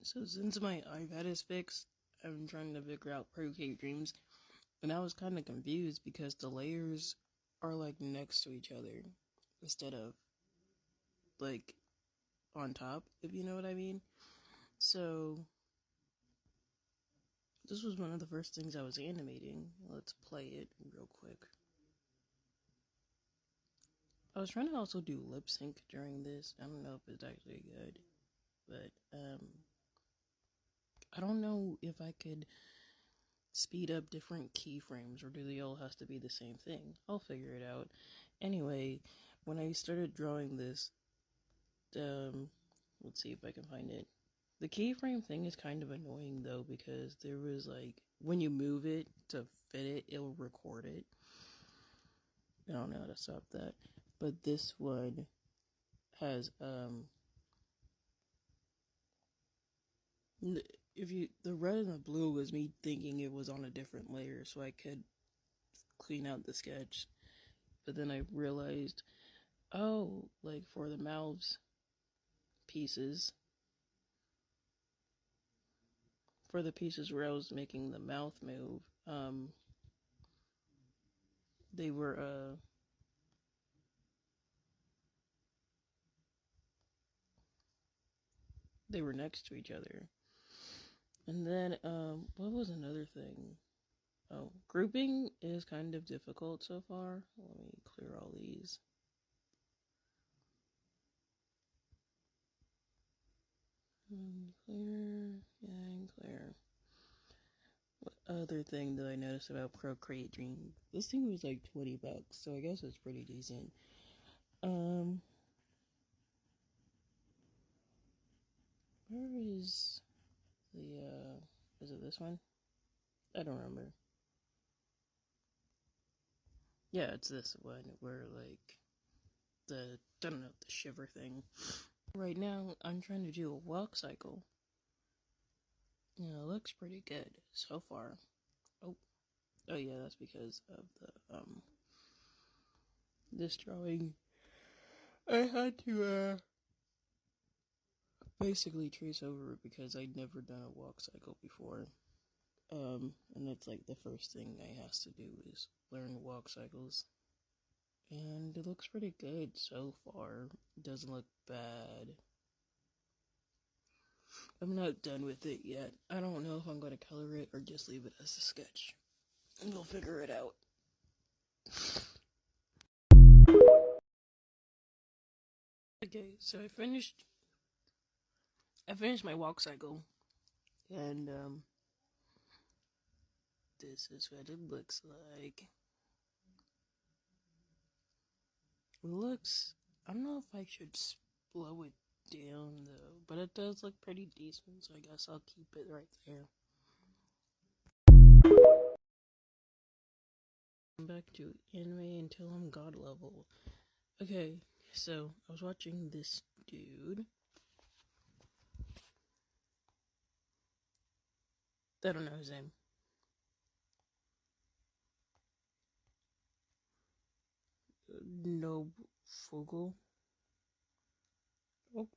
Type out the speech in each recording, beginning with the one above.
So since my iPad is fixed, I'm trying to figure out Procreate Dreams, and I was kind of confused because the layers are like next to each other instead of like on top, if you know what I mean. So this was one of the first things I was animating. Let's play it real quick. I was trying to also do lip sync during this. I don't know if it's actually good, but I don't know if I could speed up different keyframes, or do they all have to be the same thing? I'll figure it out. Anyway, when I started drawing this, let's see if I can find it. The keyframe thing is kind of annoying though, because there was like, when you move it to fit it, it'll record it. I don't know how to stop that. But this one has, the red and the blue was me thinking it was on a different layer so I could clean out the sketch. But then I realized, oh, like for the mouths pieces, for the pieces where I was making the mouth move, they were, they were next to each other. And then, what was another thing? Oh, grouping is kind of difficult so far. Let me clear all these. Clear, and clear. What other thing did I notice about Procreate Dream? This thing was like $20, so I guess it's pretty decent. Where is the, is it this one? I don't remember. Yeah, it's this one where, like, I don't know, the shiver thing. Right now, I'm trying to do a walk cycle. Yeah, it looks pretty good so far. Oh yeah, that's because of the, this drawing. I had to, basically trace over it because I'd never done a walk cycle before. And it's like the first thing I has to do is learn walk cycles. And it looks pretty good so far. It doesn't look bad. I'm not done with it yet. I don't know if I'm going to color it or just leave it as a sketch. And we'll figure it out. Okay, so I finished my walk cycle. And this is what it looks like. It looks, I don't know if I should blow it down though, but it does look pretty decent, so I guess I'll keep it right there. I'm back to anime until I'm god level. Okay, so I was watching this dude. I don't know his name. No Fogel. Oh.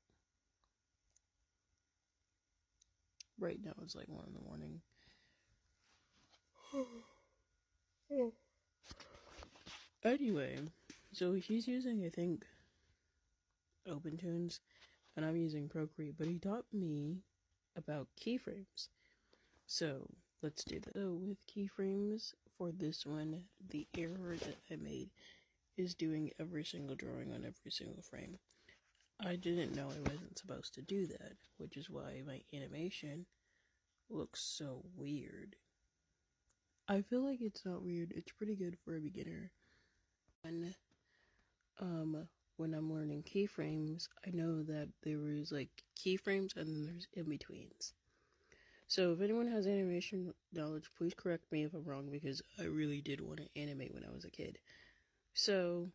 Right now it's like 1 in the morning. Anyway, so he's using, I think, OpenTunes, and I'm using Procreate, but he taught me about keyframes. So let's do that. So with keyframes for this one, the error that I made is doing every single drawing on every single frame. I didn't know I wasn't supposed to do that, which is why my animation looks so weird. I feel like it's not weird, it's pretty good for a beginner. And when I'm learning keyframes, I know that there is like keyframes and then there's in-betweens. So if anyone has animation knowledge, please correct me if I'm wrong, because I really did want to animate when I was a kid. So,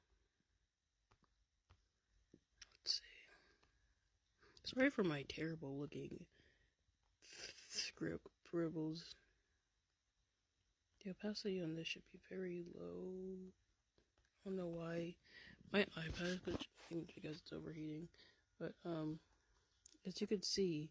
let's see. Sorry for my terrible looking scribbles. The opacity on this should be very low. I don't know why. My iPad, which I think because it's overheating. But, as you can see,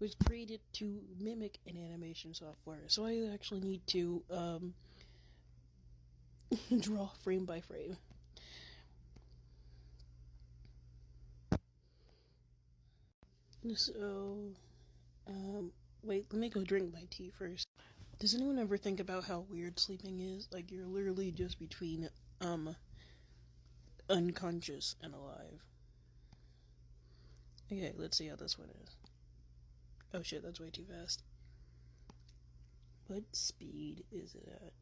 was created to mimic an animation software, so I actually need to draw frame by frame. So, wait, let me go drink my tea first. Does anyone ever think about how weird sleeping is? Like, you're literally just between, unconscious and alive. Okay, let's see how this one is. Oh shit, that's way too fast. What speed is it at?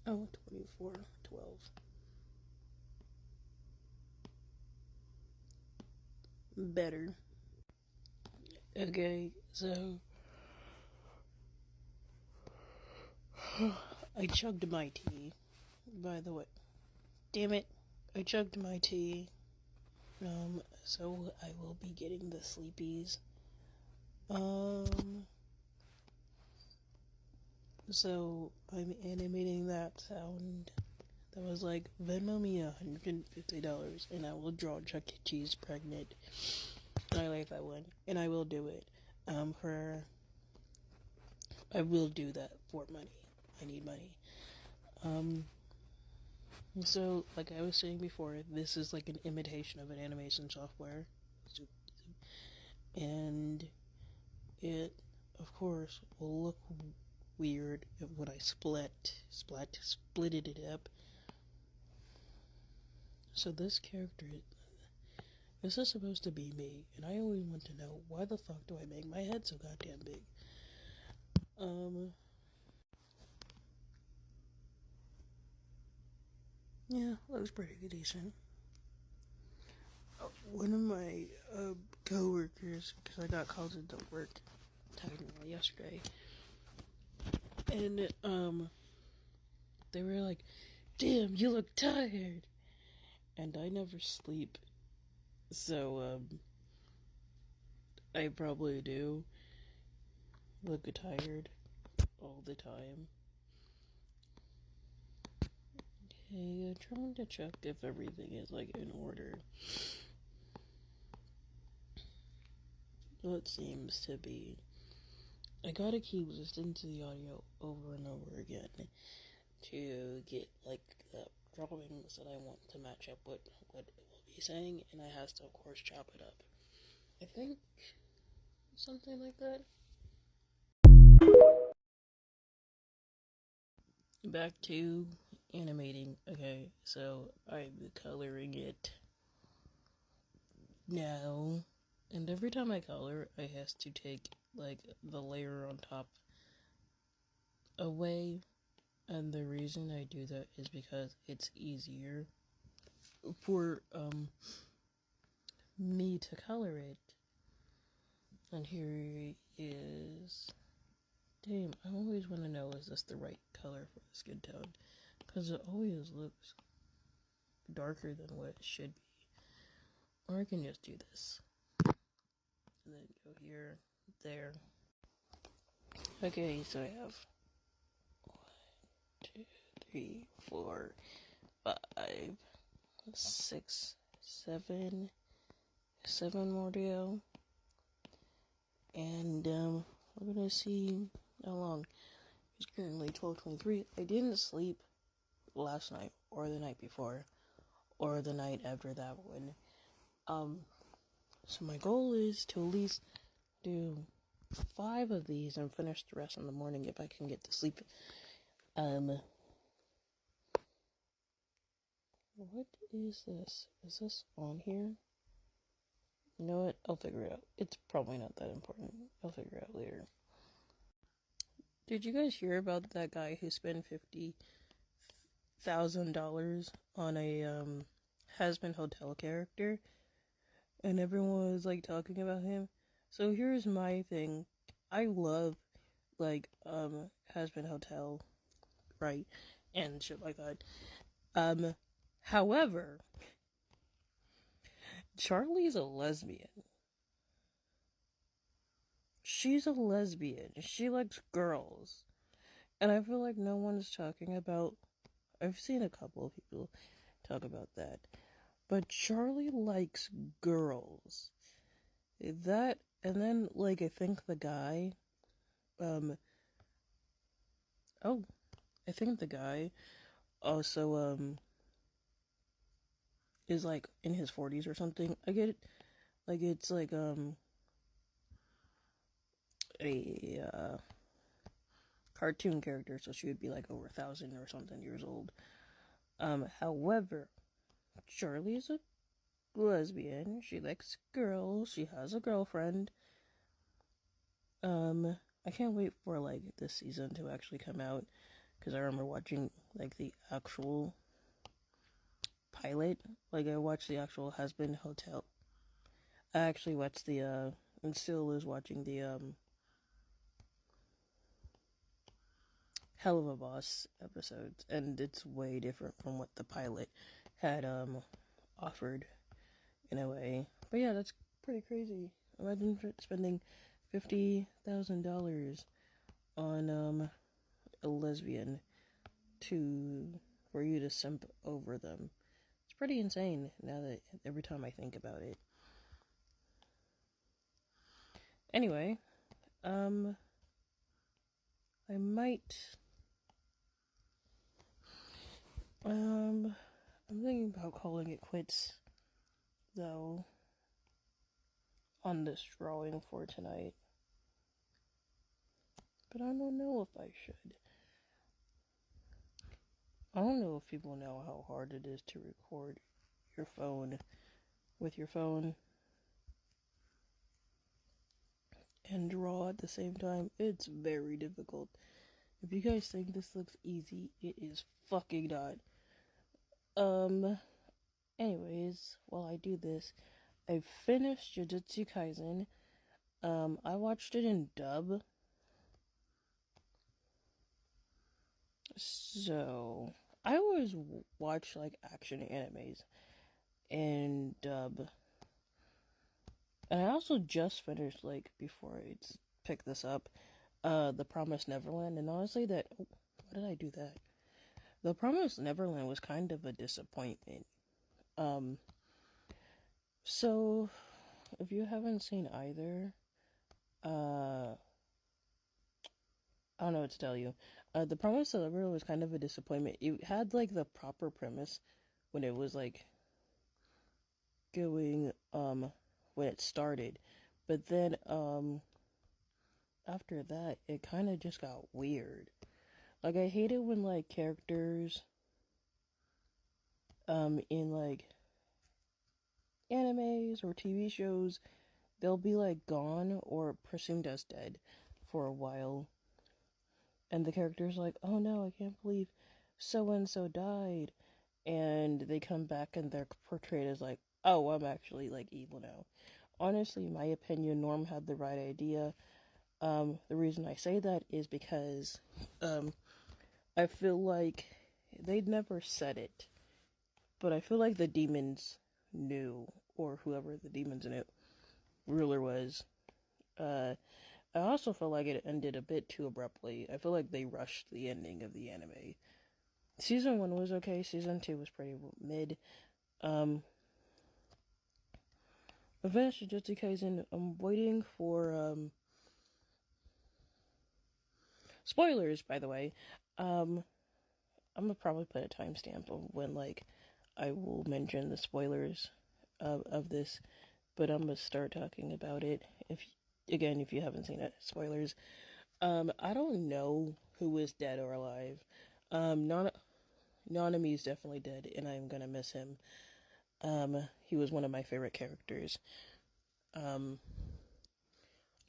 Oh, 24:12. Better. Okay, so I chugged my tea, by the way. Damn it, I chugged my tea. So I will be getting the sleepies. So I'm animating that sound. That was like, Venmo me $150 and I will draw Chuck E. Cheese pregnant. And I like that one. And I will do it. I will do that for money. I need money. So, like I was saying before, this is like an imitation of an animation software. And it, of course, will look weird when I splitted it up. So this character, this is supposed to be me, and I always want to know, why the fuck do I make my head so goddamn big? Yeah, looks pretty decent. One of my co-workers, because I got called into work technically yesterday, and they were like, "Damn, you look tired," and I never sleep, so I probably do look tired all the time. Okay, I'm trying to check if everything is like in order. Well, it seems to be. I gotta keep listening to the audio over and over again to get like the drawings that I want to match up with what it will be saying, and I have to, of course, chop it up. I think something like that. Back to animating. Okay, so I'm coloring it now, and every time I color, I have to take like the layer on top away, and the reason I do that is because it's easier for me to color it. And here is, damn, I always want to know, is this the right color for the skin tone, because it always looks darker than what it should be. Or I can just do this and then go here, there. Okay, so I have 1, 2, 3, 4, 5, 6, 7 more to go. And we're gonna see how long. It's currently 12:23. I didn't sleep last night or the night before or the night after that one. So my goal is to at least do 5 of these and finish the rest in the morning if I can get to sleep. What is this? Is this on here? You know what? I'll figure it out. It's probably not that important. I'll figure it out later. Did you guys hear about that guy who spent $50,000 on a Hazbin Hotel character? And everyone was like talking about him. So here's my thing. I love like Hazbin Hotel, right? And shit like that. However, Charlie's a lesbian. She's a lesbian. She likes girls. And I feel like no one's talking about... I've seen a couple of people talk about that. But Charlie likes girls. That, and then, like, I think the guy, I think the guy also, is, like, in his 40s or something. I get it. Like, it's, like, a, cartoon character, so she would be, like, over 1,000 or something years old. However, Charlie is a lesbian. She likes girls. She has a girlfriend. I can't wait for, like, this season to actually come out, because I remember watching, like, the actual pilot. Like, I watched the actual Husband Hotel. I actually watched the, and still is watching the, Hell of a Boss episodes, and it's way different from what the pilot had, offered, in a way. But yeah, that's pretty crazy. Imagine spending $50,000 on, a lesbian for you to simp over them. It's pretty insane now that every time I think about it. Anyway, I might, I'm thinking about calling it quits, though, on this drawing for tonight. But I don't know if I should. I don't know if people know how hard it is to record your phone with your phone and draw at the same time. It's very difficult. If you guys think this looks easy, it is fucking not. Anyways, while I do this, I finished Jujutsu Kaisen. I watched it in dub. So, I always watch, like, action animes in dub. And I also just finished, like, before I picked this up, The Promised Neverland. And honestly, why did I do that? The Promised Neverland was kind of a disappointment. So, if you haven't seen either, I don't know what to tell you. The Promised Neverland was kind of a disappointment. It had, like, the proper premise when it was, like, going, when it started. But then, after that, it kind of just got weird. Like, I hate it when, like, characters, in, like, animes or TV shows, they'll be, like, gone or presumed as dead for a while. And the character's like, oh no, I can't believe so-and-so died. And they come back and they're portrayed as like, oh, I'm actually, like, evil now. Honestly, in my opinion, Norm had the right idea. The reason I say that is because, I feel like they'd never said it. But I feel like the demons knew, or whoever the demons in it ruler was. I also feel like it ended a bit too abruptly. I feel like they rushed the ending of the anime. Season 1 was okay, Season 2 was pretty mid. I finished Jujutsu Kaisen. I'm waiting for, spoilers, by the way. I'm gonna probably put a timestamp of when, like, I will mention the spoilers of this, but I'm gonna start talking about it. If you haven't seen it, spoilers. I don't know who is dead or alive. Nanami is definitely dead, and I'm gonna miss him. He was one of my favorite characters.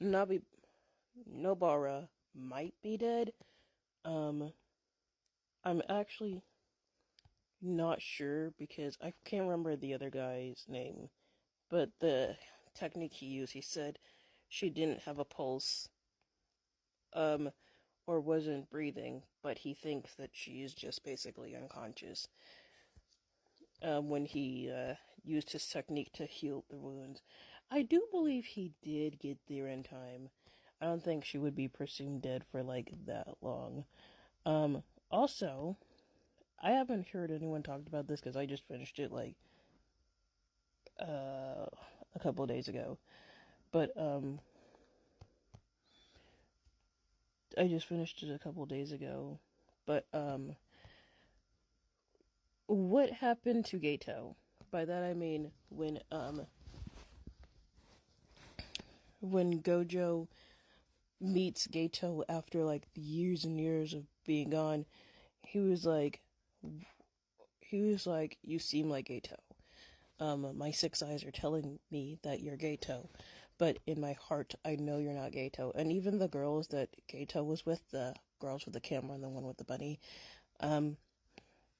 Nobara might be dead. I'm actually not sure because I can't remember the other guy's name. But the technique he used, he said she didn't have a pulse, or wasn't breathing, but he thinks that she is just basically unconscious. When he, used his technique to heal the wounds. I do believe he did get there in time. I don't think she would be presumed dead for, like, that long. Also, I haven't heard anyone talk about this because I just finished it like a couple of days ago. But I just finished it a couple of days ago. But what happened to Gato? By that I mean when Gojo meets Gato after like years and years of being gone, he was like, you seem like Gato. My six eyes are telling me that you're Gato, but in my heart, I know you're not Gato. And even the girls that Gato was with, the girls with the camera and the one with the bunny,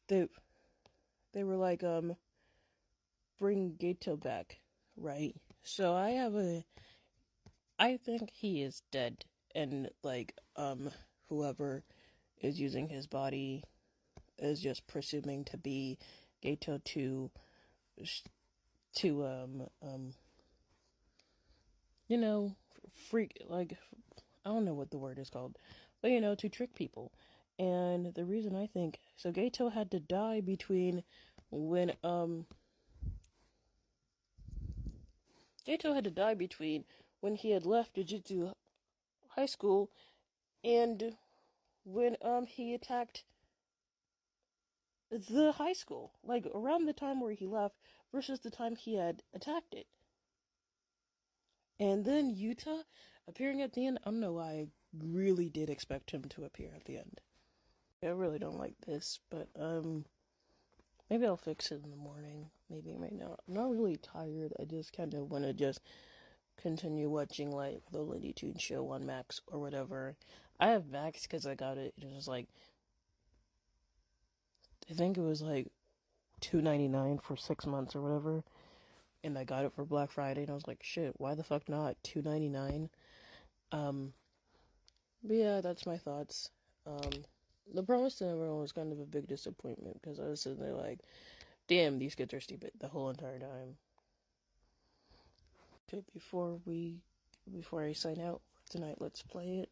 they were like, bring Gato back, right? So I think he is dead, and like, whoever is using his body is just presuming to be Gato to you know, freak, like, I don't know what the word is called, but to trick people. And the reason I think so, Gato had to die between when Gato had to die between when he had left Jujutsu High School and when he attacked the high school, like around the time where he left versus the time he had attacked it. And then Yuta appearing at the end, I don't know why I really did expect him to appear at the end. I really don't like this, but maybe I'll fix it in the morning. Maybe right now. I'm not really tired. I just kind of want to just continue watching like the Looney Tunes show on Max or whatever. I have Max because I got it. It was like, I think it was like $2.99 for 6 months or whatever, and I got it for Black Friday, and I was like, shit, why the fuck not? $2.99. But yeah, that's my thoughts. The Promise Neverland was kind of a big disappointment because I was sitting there like, damn, these kids are stupid the whole entire time. Okay, before I sign out for tonight, let's play it.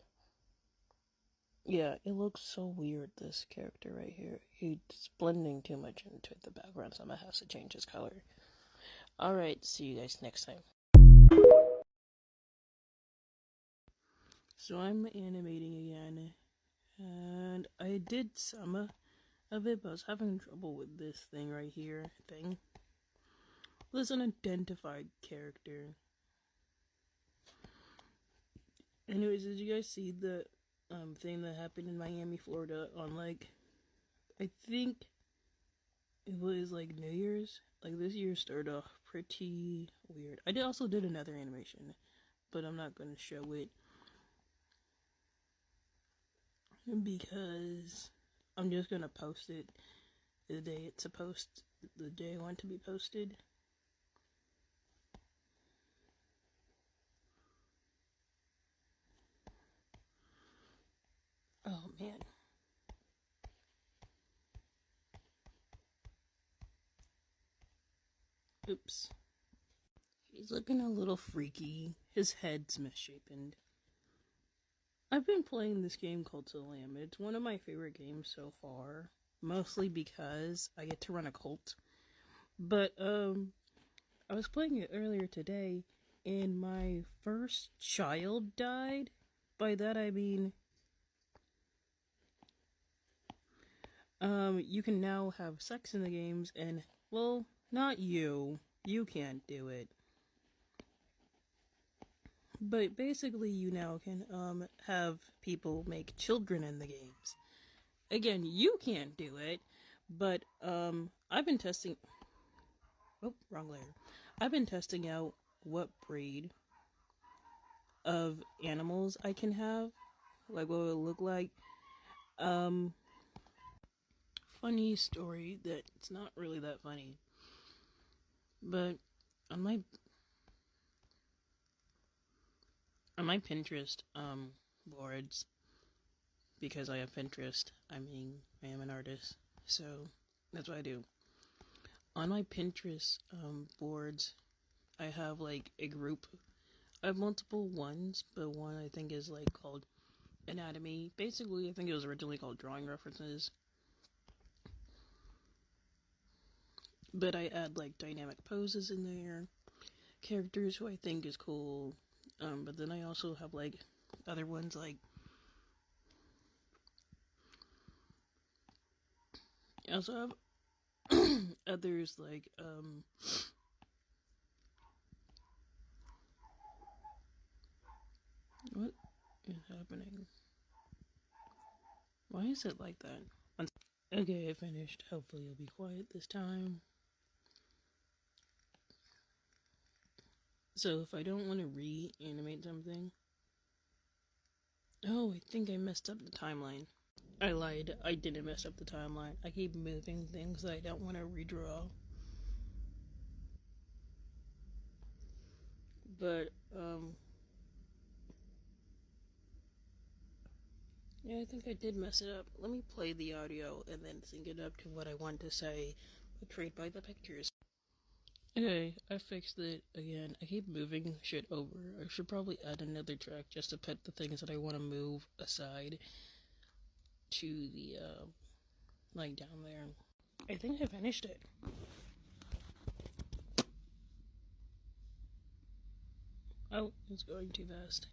Yeah, it looks so weird, this character right here. He's blending too much into the background, so I'm gonna have to change his color. Alright, see you guys next time. So I'm animating again, and I did some of it, but I was having trouble with this thing right here. This unidentified character. Anyways, did you guys see the thing that happened in Miami, Florida on like, I think it was like New Year's? Like this year started off pretty weird. I also did another animation, but I'm not gonna show it because I'm just gonna post it the day the day I want to be posted. Oh man. Oops. He's looking a little freaky. His head's misshapen. I've been playing this game called Salam. It's one of my favorite games so far. Mostly because I get to run a cult. But, I was playing it earlier today, and my first child died. By that I mean, you can now have sex in the games, and, well, not you. You can't do it. But basically, you now can, have people make children in the games. Again, you can't do it, but, I've been testing... Oh, wrong layer. I've been testing out what breed of animals I can have. Like, what it would look like. Funny story that it's not really that funny. But on my Pinterest boards, because I have Pinterest, I mean, I am an artist, so that's what I do. On my Pinterest boards, I have like a group. I have multiple ones, but one I think is like called Anatomy. Basically, I think it was originally called Drawing References. but I add like dynamic poses in there, characters who I think is cool, but then I also have like other ones like I also have others like what is happening? Why is it like that? Okay, I finished. Hopefully it'll be quiet this time. So if I don't want to reanimate something... Oh, I think I messed up the timeline. I lied. I didn't mess up the timeline. I keep moving things that I don't want to redraw. But, yeah, I think I did mess it up. Let me play the audio and then sync it up to what I want to say, portrayed by the pictures. Okay, I fixed it again. I keep moving shit over. I should probably add another track just to put the things that I want to move aside to the, like down there. I think I finished it. Oh, it's going too fast.